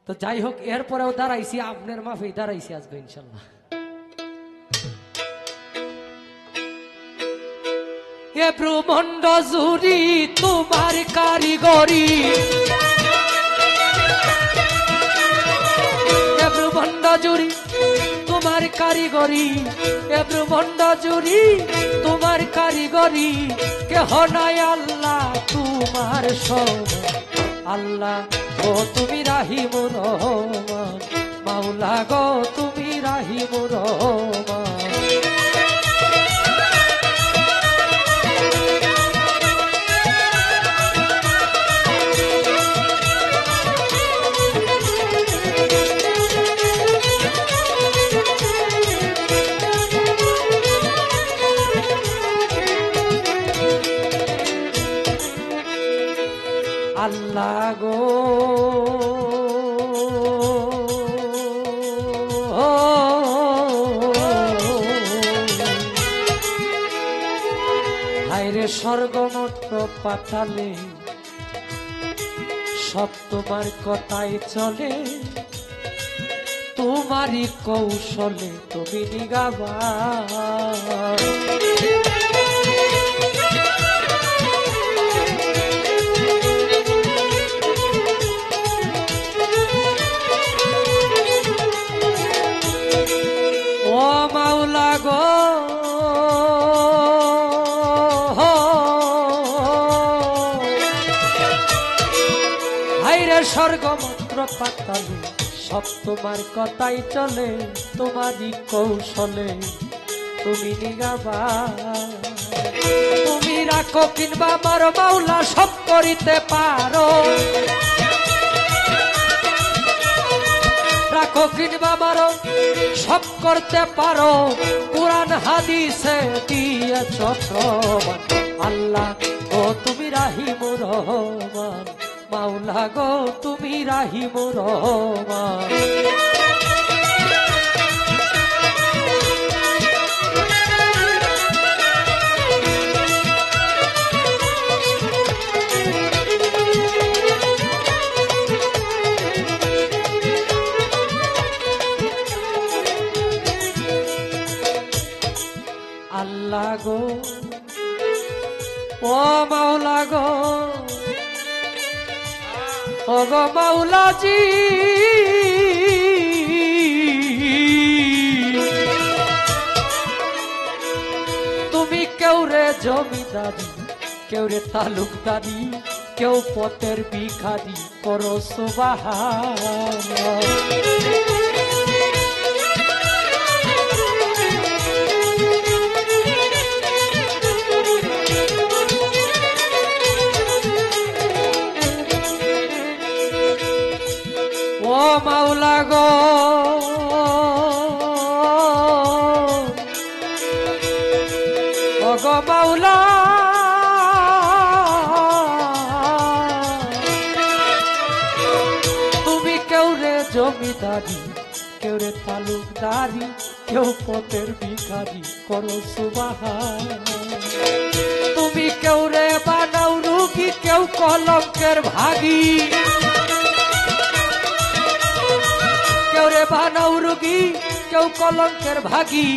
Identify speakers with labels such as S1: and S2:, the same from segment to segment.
S1: তো যাই হোক, এরপরেও দাঁড়াইছি, আপনার মাফেই দাঁড়াইছি আজকে ইনশাল্লাহ। এ ব্রহ্মাণ্ড জুড়ি তোমার কারিগরি, এ ব্রহ্মাণ্ড জুড়ি তোমার কারিগরি, এ ব্রহ্মাণ্ড জুড়ি তোমার কারিগরি, কেহ নাই আল্লাহ তোমার সব। আল্লাহ গো তুমি রাহিমুর রহমান, মাওলা গো তুমি রাহিমুর রহমান। আল্লাহ গো হায়রে স্বর্গমত্র পাতালে সব তোমার কথাই চলে, তোমারই কৌশলে তুমি নিগাবা। মাওলা গো হায়রে স্বর্গমন্ত্র পাতালে সব তোমার কথাই চলে, তোমারই কৌশলে তুমি নিগাবা। তুমি রাখো কিংবা মারো মাওলা সব করিতে পারো, রাখো কিংবা মারো সব করতে পারো, কুরআন হাদিসে দিয়েছ প্রমাণ। আল্লাহ গো তুমি রাহিমুর রহমান, মাওলা গো তুমি রাহিমুর রহমান। আল্লাহ গো ও মাওলা গো, ও গো মাওলাজি তুমি কেউ রে জমিদারি, কেউ রে তালুকদারি, কেউ পথের ভিখারি, করো সুবহানাল্লাহ। ও মাওলা গো ও গো মাওলা তুমি কেউ রে জমিদারি, কেউ রে তালুকদারি, কেউ পথের ভিখারি, করো সুবহানাল্লাহ। তুমি কেউ রে বানাও রুগী, কেউ কলঙ্কের ভাগী, কেউ রে বানাও রুগী, কেউ কলঙ্কের ভাগী,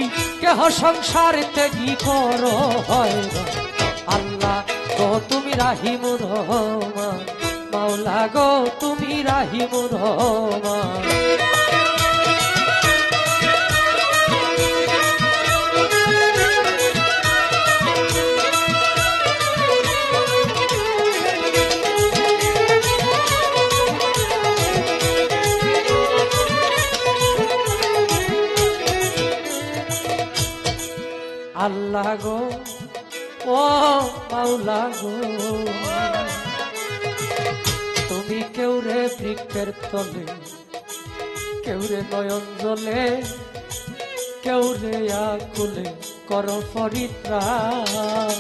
S1: কেহ সংসার ত্যাগী করো হয়রান। আল্লাহ গো তুমি রাহিমুর রহমান, মাওলা গো তুমি রাহিমুর রহমান। আল্লাহ গো ও মাওলা গো তুমি কেউ রে বৃক্ষের তলে, কেউ রে নয়ন জলে, কেউ রে আকুলে করো পরিত্রাণ।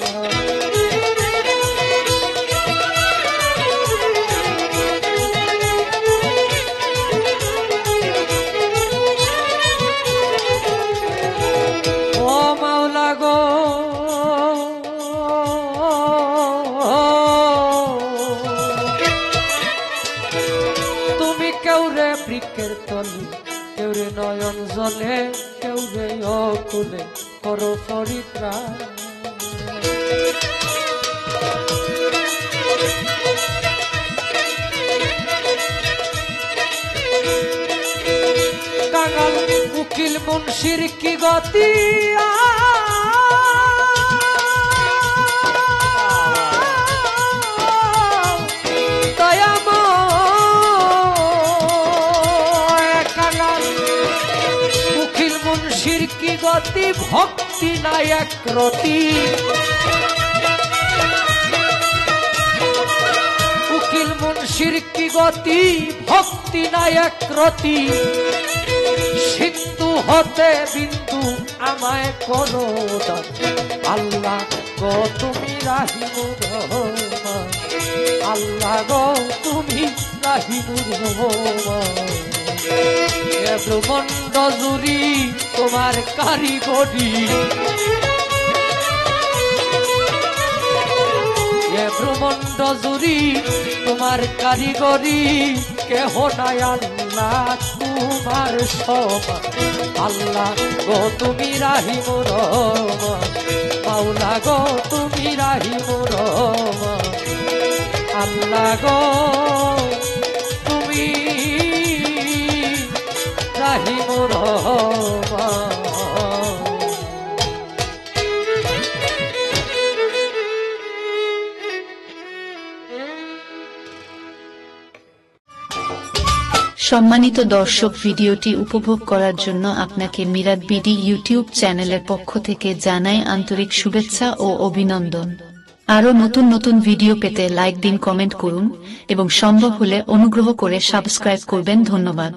S1: ও মাওলা গো তুমি কেউ রে বৃক্ষের তলে, কেউ রে নয়ন জলে, কেউ রে অকুলে করো পরিত্রাণ। কাঙাল উকিল মুন্সির কি গতি, কি গতি ভক্তি নাই এক রতি, উকিল মুন্সির কি গতি ভক্তি নাই এক রতি, সিন্ধু হতে বিন্দু আমায় করো দান। আল্লাহ গো তুমি রাহিমুর রহমান, আল্লাহ গো তুমি রাহিমুর রহমান। ব্রহ্মাণ্ড জুড়ি তোমার কারিগরি, ব্রহ্মাণ্ড জুড়ি তোমার কারিগরি, কেহ নাই আল্লাহ তোমার সমান। আল্লাহ গো তুমি রাহিমুর রহমান, মাওলা গো তুমি রাহিমুর রহমান। আল্লাহ গো তুমি রাহিমুর রহমান।
S2: সম্মানিত দর্শক, ভিডিওটি উপভোগ করার জন্য আপনাকে মিরাত বিডি ইউটিউব চ্যানেলের পক্ষ থেকে জানাই আন্তরিক শুভেচ্ছা ও অভিনন্দন। আরও নতুন নতুন ভিডিও পেতে লাইক দিন, কমেন্ট করুন এবং সম্ভব হলে অনুগ্রহ করে সাবস্ক্রাইব করবেন। ধন্যবাদ।